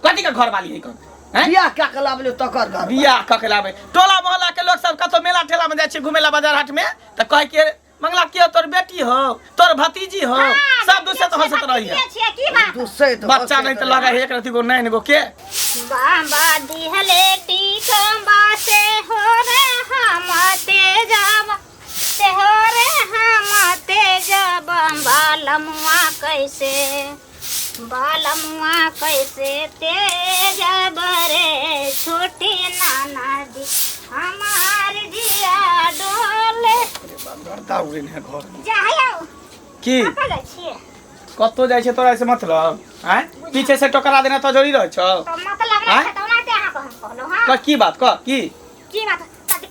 कथी का घर वाली है कौन हैं बियाह क्या कलाबले तकर घर बियाह ककलाबे टोला मोहल्ला के लोग सब कतो मेला ठेला में जाय छै घुमेला बाजार हाट में त कह के मंगला के तोर बेटी हो तोर भतीजी हो सब दूसरे तो हंसत रही है दूसरे तो बच्चा नहीं तो लगा एक रति को नहीं गो के बाबा दिहले टीकम्बा से हो रे हम तेजब से हो रे हम तेजब बालमुआ कैसे तेजब रे छोटी नाना दी हमार जिया डोले डरता उड़े ने घर जायो की कतऽ छियै कतो जाय छै तोरा से मतलब हैं पीछे से टकरा देना तो जरूरी रह छौ तो मतलब रे त ओना ते अहाँ कहलो हां की बात की बात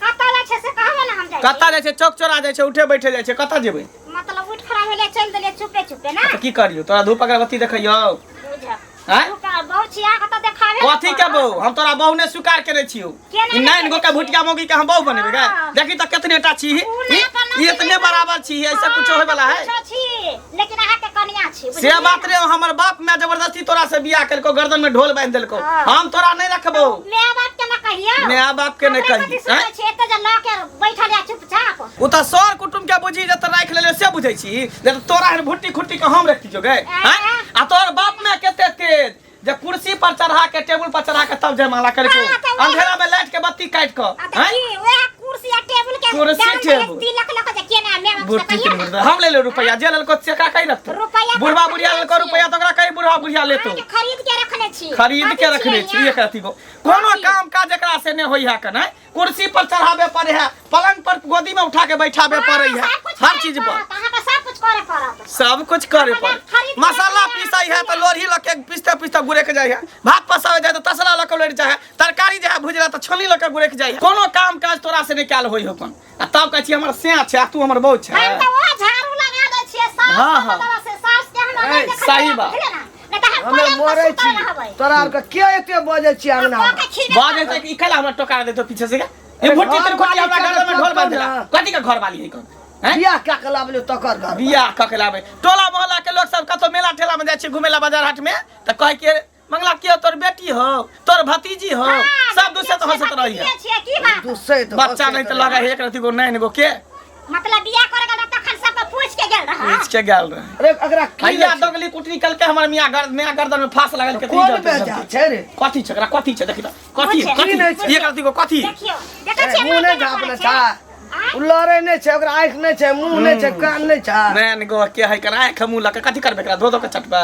कतऽ लै छै से कहबे ना हम जाय कतऽ जाय छै चौक चौरा जाय छै उठे बैठे जाय छै कतऽ जेबै मतलब उठ खड़ा भेले चल देले चुपे ना की करियो तोरा धूप अगरबत्ती देखैयो बुझा हैं बहु छिया कतऽ देखाबे कथी के बहु हम तोरा बहु ने स्वीकार करे छियो नैन गो के भुटिया मोगी के हम बहु बनेबे गे देखी त कितने टा छी ई इतने बराबर छी ऐसा कुछ होय वाला है लेकिन अहाँ के कन्या छी से बात रे हमर बाप में जबरदस्ती तोरा से बियाह करको गर्दन में ढोल बांध देलको हम तोरा नहीं रखबो मैं बाप के ना कहियो मैं बाप के नहीं कही हैं एते जे ला के बैठल या चुपचाप उ त सर कुटुम के बुझी जे त राख लेले से बुझै छी जे तोरा हर भुट्टी खुट्टी के हम रखती जो गे हैं आ तोर बाप में केते तेज जे कुर्सी पर चढ़ा के टेबल पर चढ़ा के तब जयमाला करको अंधेरा में लाइट के बत्ती काट के हैं ओए कुर्सी या टेबल के कुर्सी टेबल तिलक लक जे केना मैं बाप से कहियो हम ले ले रुपया जे लेल को चेका कहि रखतो बुढ़वा बुढ़िया लेल को रुपया तोरा कहि बुढ़वा बुढ़िया लेतो खरीद के रखने छी एक रति को कोनो काम काज एकरा से ने होई है के नै कुर्सी पर चढ़ाबे पड़े है पलंग पर गोदी में उठा के बैठाबे पड़े है हर चीज पर अहाँ के सब कुछ करे पड़त सब कुछ करे पड़े मसाला पीसाई है तो लोरही लके पीसते गुरे के जाय है भात पसावे जाय तो तसला लके लोर जाय है तरकारी जे है भुजला तो छली लके गुरे के जाय है कोनो काम काज तोरा से निकाल होई हो कोन आ तब कहै छी हमर सें छै तू हमर बहु छै हम तो वो झाड़ू लगा दै छियै सास से सास के हम नहीं देखै सही बात हमें मरे छी तोरा के के एते बजे छी अंगना बाजे त ई खला हमरा टोका दे तो पीछे से ये भुट्टी तर खोटी हमरा घर में ढोल बांध देला कथी का घर वाली है कोन हैं बियाह क्या कलाबले तकर घर बियाह ककलाबे टोला मोहल्ला के लोग सब कतो मेला ठेला में जाय छै घुमेला बाजार हाट में त कह के मंगला के तोर बेटी हो तोर भतीजी हो सब दूसरे तो हंसत रही है दूसरे तो बच्चा नहीं तो लगा एक रति को नहीं गो के मतलब बियाह करे के तखन सब पूछ के गेल रहा पूछ के गेल रहे अरे अगरा भैया दगली कुटनी कल के हमर मियां गर्दन में फांस लगल के कौन बेजा छै रे कथी छकरा कथी छै देखि त कथी एक रति को कथी देखियो देखै छियै मुंह नहीं झापले था उल्लरे नहीं छै ओकरा आंख नहीं छै मुंह नहीं छै कान नहीं छै नैन गो के है करा आंख मुंह लके कथी करबे करा धो के चटबे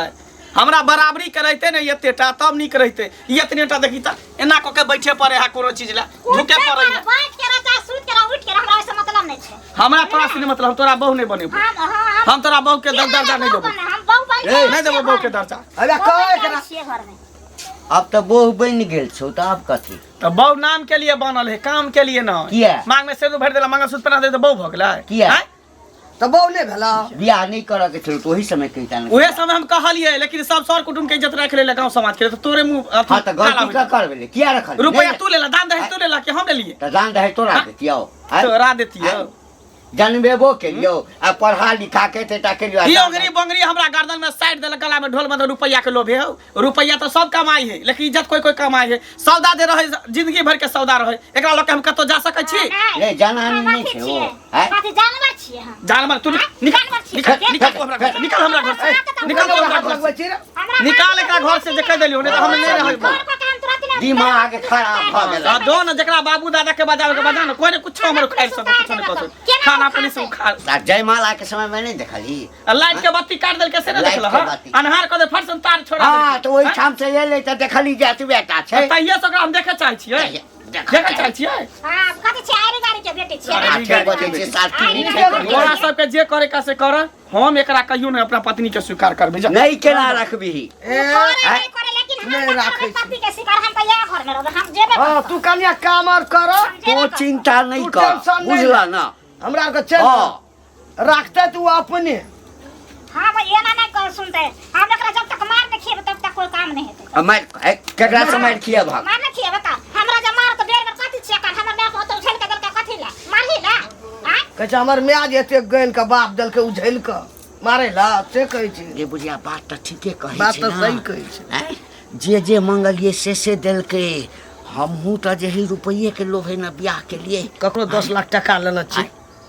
हमरा बराबरी करैते ने एतेटा तब निक रहिते एतनेटा देखि त एना क के बैठे पड़े है कोनो चीज ला झुके पड़े है बैठ के रचा सुत के उठ के हमरा से मतलब नहीं छै हमरा तोरा से मतलब तोरा बहु नहीं बनेबो हम तोरा बहु के दर्जा नहीं देबो हम बहु बन नहीं देबो बहु के दर्जा अरे कहे करा घर में अब तो बहु बन गेल छौ त अब कथी तो बहु नाम के लिए बनल है काम के लिए ना किया मांग में सिर भर देला मंगलसूत्र पहना दे तो बहु भ गेलै किया तो बहु नहीं भेला बियाह नहीं करे के छौ तो ओही समय कहिता न ओहे समय हम कहलिए लेकिन सब सर कुटुम के इज्जत रख ले गांव समाज के तो तोरे मुंह हां त गलती का करबे किया रखल रुपया तू लेला दान दहेज तू लेला कि हम ले लिए त दान दहेज तोरा देतियो तोरा देतियो जनबेबो के लियो आ पढ़ा लिखा के तेटा के लियो ई ओंगरी बंगरी हमरा गर्दन में साइड देला गला में ढोल में रुपया के लोभे हो रुपया तो सब कमाई है लेकिन इज्जत कोई कमाई है सौदा दे रहे जिंदगी भर के सौदा रहे एकरा लोग हम कतो जा सकै छी रे जनानी नहीं छै ओ कथी जानवर छियै हम जानवर तू निकल हमरा घर निकल हमरा घर से निकल हमरा घर से निकाल एकरा घर से जे कह देलियो नहीं तो हम नहीं रहब दिमाग खराब भ गेल आ दो न जकरा बाबू दादा के बजावे के बजा न कोई ने कुछ हमर खाइ सब कुछ नहीं कहतो खाना पानी सब खा जयमाला के समय में नहीं देखली लाइट के बत्ती काट देल के से न देखल अनहार क दे फरसन तार छोड़ा हां तो ओई ठाम से एले त देखली जे तू बेटा छै तहिया से ओकरा हम देखे चाहै छियै देखे चाहै छियै हां कथी छै आरी गाड़ी के बेटी छियै आठे बजे से साथ की तोरा सब के जे करे का से कर हम एकरा कहियो न अपना पत्नी के स्वीकार करबे नहीं केना रखबी नहीं राखे पति के शिकार हम त या घर में रहब हम जेबे हां तू कन्या कामर कर तो चिंता नहीं कर बुझला ना हमरा के चल रखते तू अपने हां भाई एना नहीं कर सुनते हम एकरा जब तक मार नहीं खिएब तब तक कोई काम नहीं हेतै मैं केकरा से मार खिया भाग मार नहीं खिएब बता हमरा जब मार तो बेर में कथि छियै कर हमर मैं तो उछल के दल के कथि ला मारही ना हां कहे हमर म्याज एते गैन के बाप दल के उझैल के मारे ला से कहै छी ये बुझिया बात त ठीके कहै छै बात त सही कहै छै जे मंगलिए से देलके हमहूँ तो जही रुपये के लोभे न ब्याह के लिए ककरो 10 लाख टका लेना छी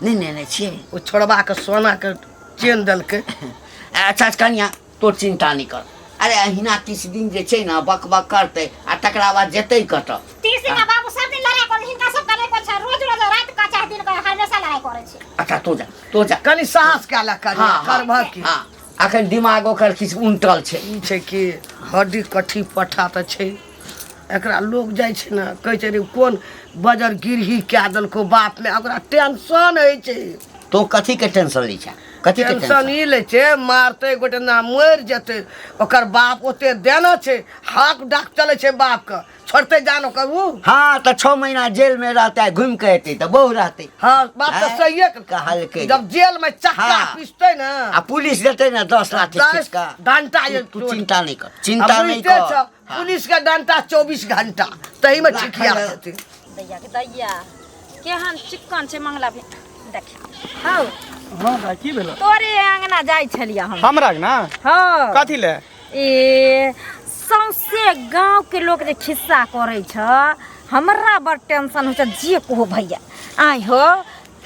नहीं नहीं छियै ओ छोड़बा के सोना के चेन देलके अच्छा कनिया तो चिंता नहीं कर अरे अहिना 30 दिन जे छै ना बक बक करते आ तकरा बाद जेतै कत 30 दिन बाबू सब दिन लड़ाई करे हिनका सब करे पर रोज रोज रात का चाहे दिन का हमेशा लड़ाई करे छै अच्छा तो जा कनी साहस के ला कर करबा की हां अखन दिमाग ओकर किछ उंटल छै ई छै कि हड्डी कठी पठा त छै एकरा लोग जाइ छै ना कहै छै रे कोन बजर गिरही क्या देलको बाप में ओकरा टेंशन है छै तो कथी के टेंशन लै छै कथी के टेंशन ई ले छै मारते गोटे ना मर जेते ओकर बाप ओते देना छै हाक डाक चले छै बाप के छोड़ते जानो करू हां तो 6 महीना जेल में रहता है घूम के एते तो बहु रहते हां बाप तो सही कहल के जब जेल में चक्का पीसते ना आ पुलिस देते ना 10 लाख का डंडा ये तू चिंता नहीं कर चिंता नहीं कर पुलिस का डंडा 24 घंटा तही में ठिकिया देते दैया केहन चिक्कन छै मंगला भी देख हां हां की भेलो तोरे अंगना जाय छलिया हम हमरा ना हां कथी ले ए सौंसे गांव के लोग जे खिस्सा करे छ हमरा बड़ टेंशन हो छ जे को भैया आई हो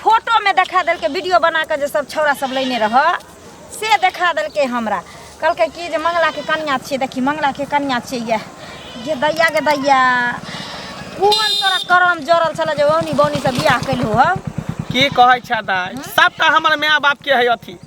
फोटो में दिखा देल के वीडियो बना के जे सब छौरा सब लेने रह से दिखा देल के हमरा कल के की जे मंगला के कन्या छी देखी मंगला के कन्या छी ये दैया के दैया कोन तोरा करम जरल छला जे ओनी बौनी से बियाह कैलहो ह की कहै छ दाई सबटा हमर माय बाप के है अथी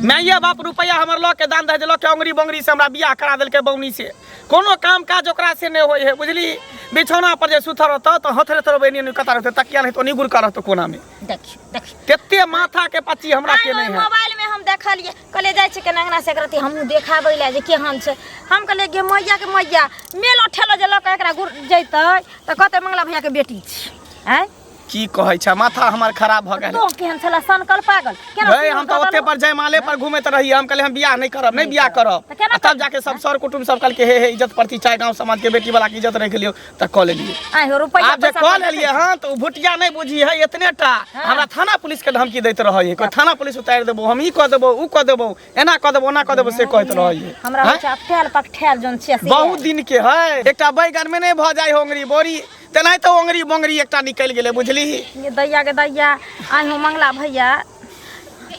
माये बाप रुपया हमर ल के दान दे ल के अंगरी बंगरी से हमरा बियाह करा देल के बौनी से कोनो काम काज ओकरा से नहीं होय है बुझली बिछौना पर जे सुथर रहत तो हथरे तोर बेनी न कता रहत तकिया नहीं तो निगुर करत कोना में देख तेते माथा के पच्ची हमरा के नहीं है मोबाइल में हम देखलिए कले जाय छै के अंगना से करती हमहु देखाबै ले जे केहन छै हम कहले गे मैया के मैया मेलो ठेलो जे ल के एकरा गुर जैतै त कहते मंगला भैया के बेटी छी हैं की कहै छ माथा हमर खराब भ गेल तो केहन छला सनकल पागल केना भाई हम तो ओते पर जयमाले पर घूमत रही हम कहले हम बियाह नहीं करब नहीं बियाह करब तब जाके सब सर कुटुम सब कल के हे इज्जत प्रति चाहे गांव समाज के बेटी वाला की इज्जत रख लियो त कॉल लिए आई हो रुपया आप जे कॉल लिए हां तो भुटिया नहीं बुझी है इतनेटा हमरा थाना पुलिस के धमकी दैत रहै कोई थाना पुलिस उतार देबो हम ई क देबो उ क देबो एना क देबो ओना क देबो से कहत रहै हमरा ठेल पक ठेल जोन छै बहुत दिन के है एकटा बैगन में नहीं भ जाय होंगरी बोरी तेनाई तो ओंगरी बोंगरी एकटा निकल गेले बुझली ये दैया के दैया आई हो मंगला भैया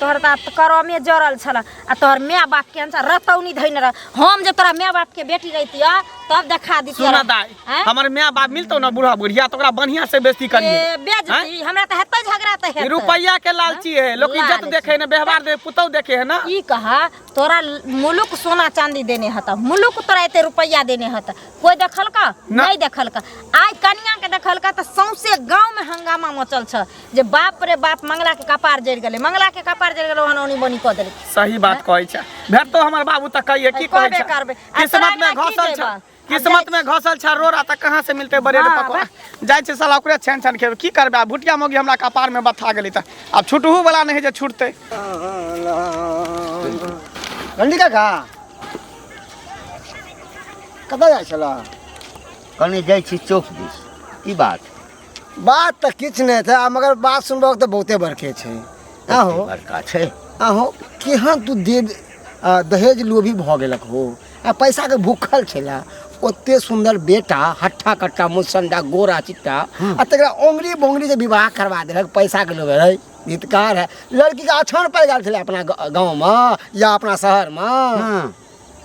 तोहर त करमे जरल छल आ तोहर माय बाप के अंसा रतौनी धैने रह हम जे तोरा माय बाप के बेटी रहितिया तब देखा दी सुना दाई हमर माय बाप मिलतो ना बूढ़ा बुढ़िया तो ओकरा बढ़िया से बेइज्जती करिए ए बेइज्जती हमरा त हेतै झगड़ा त हेतै रुपया के लालची है लोग इज्जत देखे न व्यवहार दे पुतौ देखे है ना ई कहा तोरा मुलुक सोना चांदी देने हता मुलुक तोरा एते रुपया देने हता कोई देखल का नहीं देखल का आज कन्या के देखल का त सौंसे गांव में हंगामा मचल छ जे बाप रे बाप मंगला के कपार जड़ गेले मंगला के कपार जड़ गेले ओनी बनी क देले सही बात कहै छ भेट तो हमर बाबू त कहिए की कहै छ किस्मत में घसल छ किस्मत में घसल छ रोरा त कहां से मिलते ब्रेड पकौड़ा जाय छै साला ओकरे छन छन खेब की करबे भुटिया मोगी हमरा कपार में बथा गेली त अब छुटहू वाला नहीं जे छूटते गंडी काका कतऽ जाइ छला कने जाइ छी चौक दिस की बात त किछ नहीं था मगर बात सुनबो त बहुते बरके छै आहो बड़का छै आहो केहन तू दहेज लोभी भ गेलक हो आ पैसा के भूखल छला ओते सुंदर बेटा हट्ठा कट्टा मुसंडा गोरा चिट्टा आ तकरा ओंगरी बोंगरी से विवाह करवा देलक पैसा के लोभ है हितकार है लड़की का अछान पड़ गेल छले अपना गांव में या अपना शहर में हां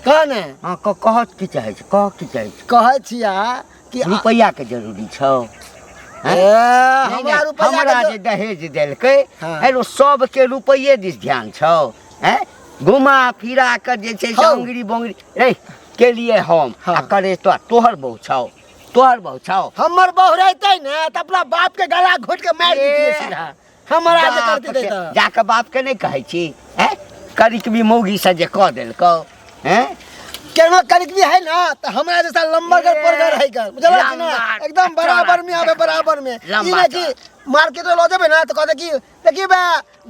कहने हां कहत की चाहे छै कह की चाहे छै कहै छिया कि रुपया के जरूरी छौ हमरा जे दहेज देलकै हेलो सब के रुपये दिस ध्यान छौ हैं घुमा फिरा कर जे छै अंगरी बोंगरी रे के लिए हम आ करे तो तोहर बहु छौ हमर बहु रहतै ने त अपना बाप के गला घोट के मार दितिए सीधा हमरा जे करते दे त जाके बाप के नहीं कहै छी हैं करिक भी मौगी से जे क देलको हैं केना करिक भी है ना त हमरा जैसा लंबा कर पर है कर बुझला कि ना एकदम बराबर में आवे बराबर में ई ना कि मार्केट लो जेबे ना त कहते कि देखी बे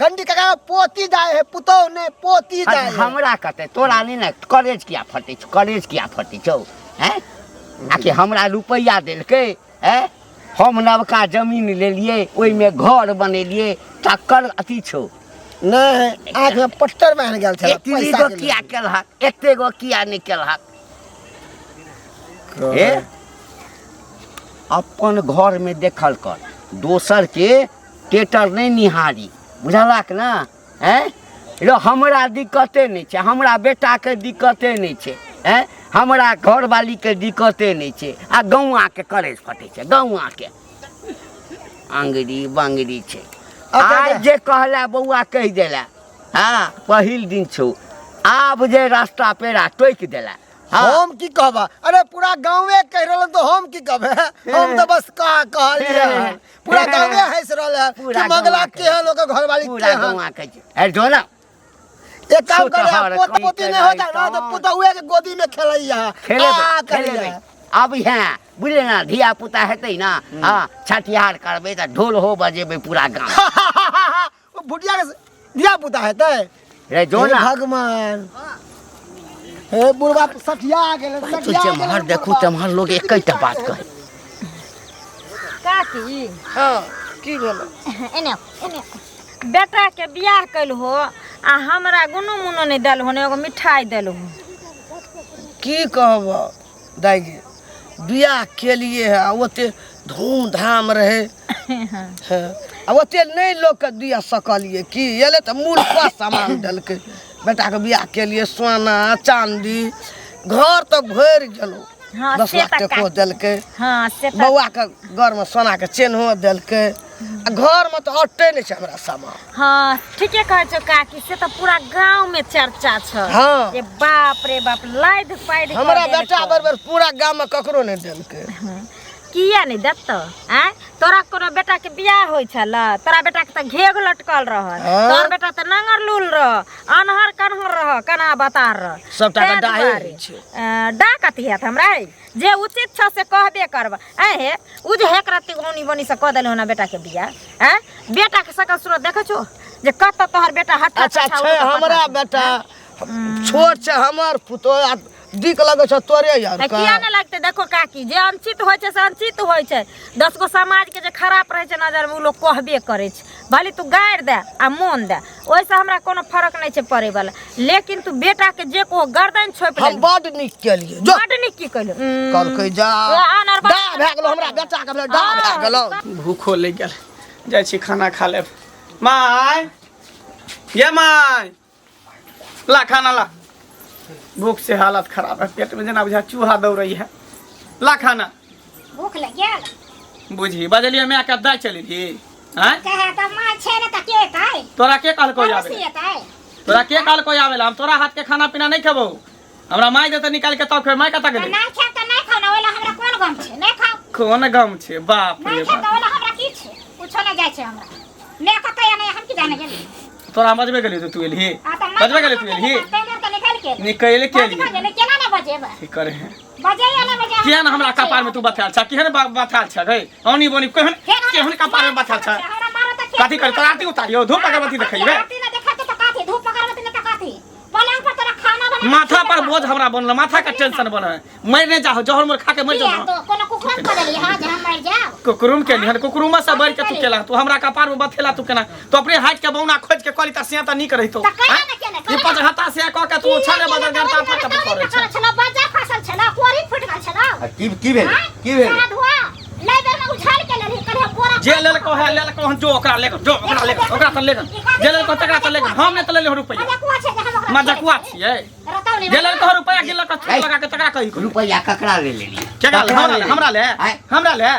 घंटी काका पोती जाए है पुतौ ने पोती जाए हमरा कहते तोरा नहीं ना कॉलेज किया फटी छौ हैं आके हमरा रुपया देलकै हैं हम नवका जमीन लेलिए ओइ में घर बनेलिए तकर अथी छौ नहीं आँख में पट्टर बहन गेल छला पैसा किया केलहक एते गो किया नहीं केलहक ए अपन घर में देखल कर, दोसर के टेटर नहीं निहारी, बुझलक ना? हैं रो हमरा दिक्कते नहीं छै, हमरा बेटा के दिक्कते नहीं छै, हैं हमरा घरवाली के दिक्कते नहीं छै, आ गौआ के कलेज फटे छै, गौआ के अंगरी बंगरी छै। आज जे कहला बउआ कह देला, हाँ पहिल दिन छौ, आब जे रास्ता पेरा टोक देला, हम की कहबा? अरे पूरा गांवे कह रहल तो हम की कहबे? हम तो बस कहलिए पूरा गांवे हंस रहल है कि मंगला के है लोग घर वाली पूरा गौआ के अरे जो ना एक काम करे, पोता पोती नहीं होता ना तो पुतहुए के गोदी में खेलैया खेले अब यहाँ बुझले ना, धिया पुता हेतै ना, हाँ छठिहार करबै त ढोल हो बजेबै पूरा गाँव। भुटिया के धिया पुता हेतै रे जो ना भगवान, हे बुढ़वा सठिया गेल, सठिया गेल। तमहर देखू तमहर लोग एकैटा बात कहे। काकी हां की भेल? एने एने बेटा के बियाह कैल हो आ हमरा गुनु मुनो नहीं दल हो, एगो मिठाई दल हो। की कहब दाई, बियाह के लिए है ओते धूमधाम रहे है, ओते नहीं लोग के दिया सकलिए कि एले तो मूल का सामान देलकै बेटा के बियाह के लिए, सोना चांदी घर तो भर गेलो, हाँ, 10 से लाख तऽ टको देलकै, हाँ से तऽ बउआ के घर में सोना के चेन्हो देलकै, आ घर में तो अटे नहीं छै हमरा सामान। हाँ ठीके कहे छो काकी, से तो पूरा गांव में चर्चा छ। हाँ। ये बाप रे बाप लाइद पाइद कर हमरा देलकै। बेटा बरबर पूरा गांव में ककरो नहीं देलकै। किया नहीं दत्त? आय तोरा कोनो बेटा के बियाह होय छल, तोरा बेटा के त घेग लटकल रह, हाँ। तोर बेटा त नंगर लूल रह, अनहर कन्हर रह, कना बतार रह, सबटा के तैं डाहे दुआरे। होइ छै। डा कथी हैत हमरा जे उचित छ से कहबे करब। ऐ हे उ जे हेक रत्ती ओनी बनी से क देले होना बेटा के बियाह, हैं बेटा के सकल सूरत देखै छो जे कत तोहर बेटा हट अच्छा छै हमरा बेटा, छोट छै हमर पुतो, दिक लगे छ तोरे यार का। किया नहीं लगते? देखो काकी जे अनचित होय छै से अनचित होय छै, 10 गो समाज के जे खराब रहे छै नजर में उ लोग कहबे करे छै, भले तू गाड़ दे आ मोन दे, ओइसे हमरा कोनो फर्क नहीं छै पड़े वाला, लेकिन तू बेटा के जे को गर्दन छोप ले। हम बड नीक केलिए जो बड नीक की कहले कहलकै जा डा भए गेलो हमरा बेटा के डा भए गेलो। भूखो लग गेल, जाइ छी खाना खा लेब। माय ये माय ला खाना ला, भूख से हालत खराब है, पेट में जना बुझा चूहा दौड़ रही है, ला खाना। भूख लग गेल बुझी बजलिए मैं का दाई चली थी, हैं कहे त मां छै ने त के ताई तोरा के कहल कोई आवे, से ताई तोरा के कहल कोई आवेला? हम तोरा हाथ के खाना पीना नहीं खेबो, हमरा माय देते निकाल के तब खेब, मैं कता गेले? नहीं खा त नहीं खाना वाला हमरा कोन गम छै, नहीं खाओ कोन गम छे, बाप रे नहीं खा त बाप। वाला हमरा की छै, कुछो नहीं जाय छै हमरा, ने कत या नहीं हम की जाने गेली तोरा बजबे गेली तो तू एलही, बजबे गेली तू एलही, निकाल के निकल के एलही, गेले केना ने बजेबे की करे है बजे या नहीं बजे किया ना हमरा कपार में तू बथाल छ, केहन बथाल छ गई औनी बोनी केहन केहन कपार में बथाल छ, हमरा मारो त काठी कर तोरा आरती उतारियो, धूप अगरबत्ती देखइबे, आरती ना देखा त काठी धूप अगरबत्ती न त काठी पलंग पर तोरा खाना बना माथा पर बोझ हमरा बनल, माथा का टेंशन बनल, मर नहीं जाओ, जहर मोर खा के मर जाओ। तो कोनो कुकुरम कर देली हां जे हम मर जाओ कुकुरुम के लिहन कुकुरुमा से बढ़ के तू केला, तू हमरा कपार में बथेला तू केना, तो अपने हाथ के बौना खोज के कली त सिया त नी करई तो त केना न केना ये पांच हता से क के तू छले बदल गरता फटा करे छ। छला बजा फसल छला कोरी फुट गेल छला की भेल की भेल? सारा धुआ ले बेर में उछाल के लेली कने पूरा जे लेल को है लेल को जो ओकरा लेकर जो ओकरा लेकर ओकरा त लेकर जे लेल को तकरा त लेकर, हम ने त ले रुपया मजाकुआ छै जे हम मजाकुआ छियै, रतौनी जे लेल को रुपया गिल का लगा के तकरा कही रुपया ककरा ले लेली? क्या हमरा ले आय हमरा ले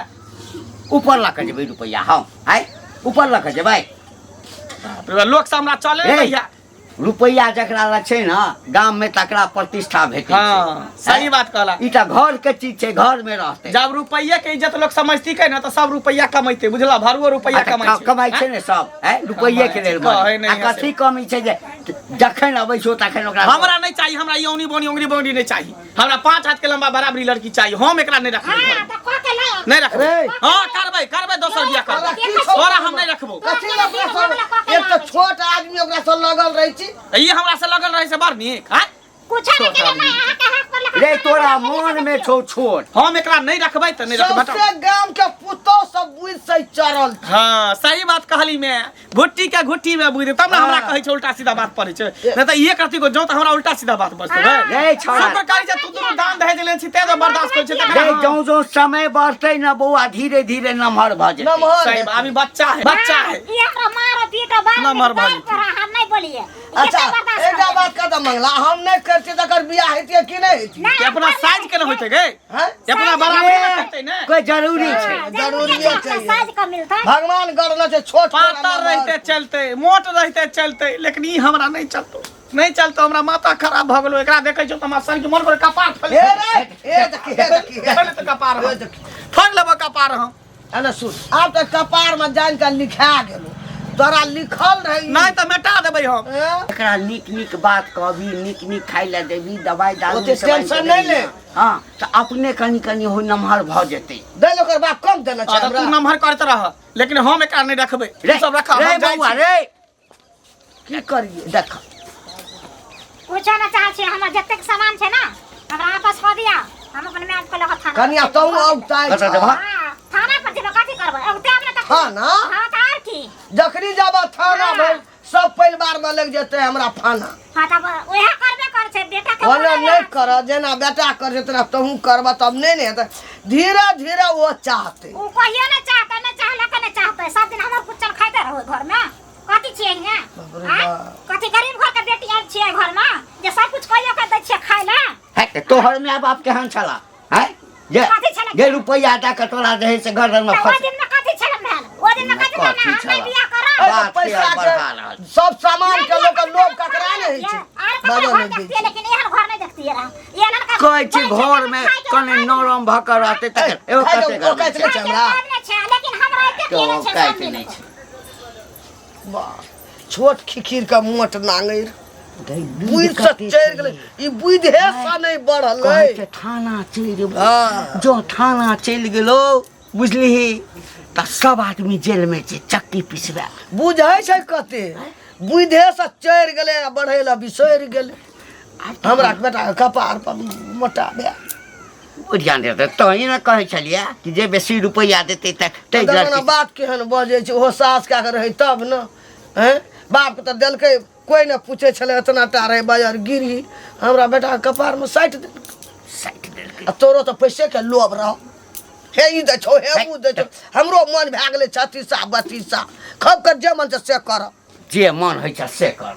ऊपर ला के जेबै रुपया, हम आय ऊपर ला के जेबै। लोक से हमरा चले ए, भैया, रुपया जकरा लग छै ना गाम में तकरा प्रतिष्ठा भेटै छै। हां सही बात कहला, इटा घर के चीज छै, घर में रहतै। जब रुपया के इज्जत लोग समझती है ना तो सब रुपया कमाइते, बुझला भारुओ रुपया कमाई छै ने सब, रुपये के लेल कहे नहीं है कथी कमी छै जे जखन अबै छौ तखन ओकरा हमरा नहीं चाहिए, हमरा यौनी बोनी उंगली बोनी नहीं चाहिए, हमरा 5 हाथ के लंबा बराबरी लड़की चाहिए, हम एकरा नहीं रखबै, हां त को के ले नहीं रखबै, हां करबै दोसर बियाह करबै, तोरा हम नहीं रखबो। कथी ला एक तो छोट आदमी ओकरा से लगल रहै छी, ई हमरा से लगल रहे से बड़ नीक, हैं कुछ नहीं के मैं हाथ के हाथ कर ले रे तोरा मन में छौ छोट, हम एकरा नहीं रखबै त नहीं रखबै, सबसे गांव के पुतो सब बुझ से चरल छी। हाँ सही बात कहली मैं घुट्टी के घुट्टी में बुझ तब ना हमरा कहै छै उल्टा सीधा बात पड़ै छै नहीं त ये करती को जो त हमरा उल्टा सीधा बात बजतै रे छोड़ा सब कहै छै तू दुनु दान दहेज ले छी ते तो बर्दाश्त करै छै रे जो समय बढ़ते ना बउआ धीरे धीरे नमहर भ जेतै नमहर सही बात अभी बच्चा है ये हमरा मारो पीटो बाल नंबर में भाई। हम नहीं बोलिए अच्छा एकटा बात कदम मंगला हम नहीं करते तकर बियाह हेतिए कि नहीं हेतिए कि अपना साइज के न होते गे हैं? कि अपना बराबरी में करते ने कोई जरूरी छै जरूरी है साइज का मिलता भगवान गढ़ले छै छोट पातर रहते चलते मोट रहते चलते लेकिन ई हमरा नहीं चलतो नहीं चलतो हमरा माथा खराब भ गेलो एकरा देखे छो त हमरा सर के मन पर कपार फले ए रे ए देखी फले त कपार ए हम देखी फल लेबो कपार हम अने सुन आब त कपार में जान के लिखा गेलो तोरा लिखल रही नहीं त मिटा देबै हम एकरा नीक नीक बात कहबी नीक नीक खाइ ले देबी दवाई दारू ओते टेंशन नहीं ले। हां त अपने कनी कनी हो नमहर भ जेतै दे ओकर बाप कम देना छै तू हमरा नमहर करत रह लेकिन हम एकरा नहीं रखबै रे तू सब रखा रे हम जाई बउआ छी। रे की करिए देख पूछो ना चाहे छे हमर जतेक सामान छे ना हमरा आपस कर दिया हम अपन मैच को लगा थाना कनिया तू औताई कतऽ जेबह? हां थाना पर जेबो कथि करबो अब ते हमरा तक थाना? हां तार की जखनी जाबा थाना भइल सब परिवार में लग जेतै हमरा फाना हां तब ओहे करबे कर छे बेटा के ओने बोले नहीं कर जेना बेटा कर जेतना तहू करबा तब नहीं ने हेतै धीरे धीरे वो चाहते उ कहियो ना चाहता ना चाहला के ना चाहता सब दिन हमर कुचल खाइते रहो घर में कथि छिए ने बाप रे हां बाप। कथि गरीब घर के बेटी आर छिए घर में जे सब कुछ कहियो के दै छिए खाइ ला है तोहर माय बाप केहन छला है जे कथी छला? जे रुपैया दा के तोरा दे से घर में ओ फस दिन में कथि छल भेल ओ दिन में कथि कथी करना छला? हम बियाह करा ए, बात तो पैसा के बढ़ा के रहल। सब सामान के लोग लोभ ककरा नहीं छै घर बाबा नहीं देखती दै है लेकिन यहाँ घर नहीं देखती है ये लड़का कहै छी घर में कने नरम भ के रहते त एगो खाइ कते जाउ, ओ कहै छै हमरा लेकिन हमरा एते तो केने छै काहे सब के दिन नहीं छै वाह छोट खिखिर का मोट नांगैर बुझ से चढ़ गेलै ई बुझे सा नहीं बढ़ल कहै छै थाना चलि जेबो हाँ। जो थाना चलि गेलो बुझलिही त सब आदमी जेल में छै चक्की पिसबे बुझै छै कते बुझे से चढ़ गेलै आ बढ़ै ला बिसरि गेलै हमरा के बेटा के कपार पर मोटा बे बुझिया दे तो ही ना कहै छलिया कि जे बेसी रुपैया देते त तै देखो ना लड़की बात केहन बजै छै ओहो सास कए के रहै तब न हैं बाप के त देलकै कोई न पूछे छले इतना टा रहे बाजार गिरी हमरा बेटा के कपार में साइट दे साइट देलकै आ तोरो तो पैसे के लोभ रह हे ई दे छो हे ऊ दे छो हमरो मन भए गेलै 36 32 खब कर जे मन से कर जे मन होइ छै से कर